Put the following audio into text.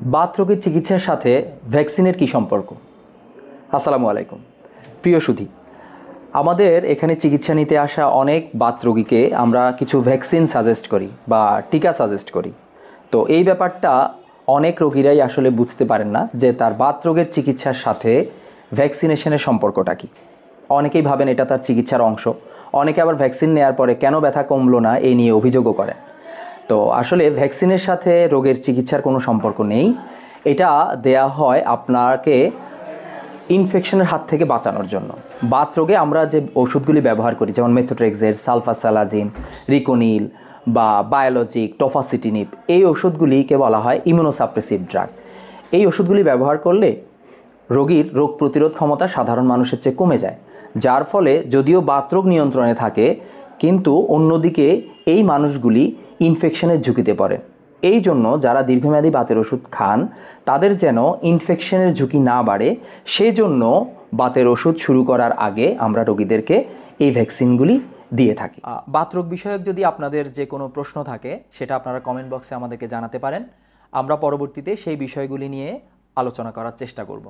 বাতরোগের চিকিৎসার সাথে ভ্যাকসিনের কী সম্পর্ক? আসসালামু আলাইকুম প্রিয় সুধী, আমাদের এখানে চিকিৎসা নিতে আসা অনেক বাতরোগীকে আমরা কিছু ভ্যাকসিন সাজেস্ট করি বা টিকা সাজেস্ট করি। তো এই ব্যাপারটা অনেক রোগীরাই আসলে বুঝতে পারেন না যে তার বাতরোগের চিকিৎসার সাথে ভ্যাকসিনেশনের সম্পর্কটা কী। অনেকেই ভাবেন এটা তার চিকিৎসার অংশ, অনেকে আবার ভ্যাকসিন নেওয়ার পরে কেন ব্যথা কমলো না এই নিয়ে অভিযোগও করেন। তো আসলে ভ্যাকসিনের সাথে রোগের চিকিৎসার কোনো সম্পর্ক নেই। এটা দেয়া হয় আপনাকে ইনফেকশনের হাত থেকে বাঁচানোর জন্য। বাতরোগে আমরা যে ওষুধগুলি ব্যবহার করি যেমন মেথোট্রেক্সেট, সালফাসালাজিন, রিকোনিল বা বায়োলজিক, টফাসিটিনিব, এই ওষুধগুলিকে বলা হয় ইমিউনোসাপ্রেসিভ ড্রাগ। এই ওষুধগুলি ব্যবহার করলে রোগীর রোগ প্রতিরোধ ক্ষমতা সাধারণ মানুষের চেয়ে কমে যায়, যার ফলে যদিও বাতরোগ নিয়ন্ত্রণে থাকে কিন্তু অন্যদিকে এই মানুষগুলি ইনফেকশনের ঝুঁকিতে পড়ে। এই জন্য যারা দীর্ঘমেয়াদী বাতের ওষুধ খান তাদের যেন ইনফেকশনের ঝুঁকি না বাড়ে, সেই জন্য বাতের ওষুধ শুরু করার আগে আমরা রোগীদেরকে এই ভ্যাকসিনগুলি দিয়ে থাকি। বাতরোগ বিষয়ক যদি আপনাদের যে কোনো প্রশ্ন থাকে সেটা আপনারা কমেন্ট বক্সে আমাদেরকে জানাতে পারেন। আমরা পরবর্তীতে সেই বিষয়গুলি নিয়ে আলোচনা করার চেষ্টা করব।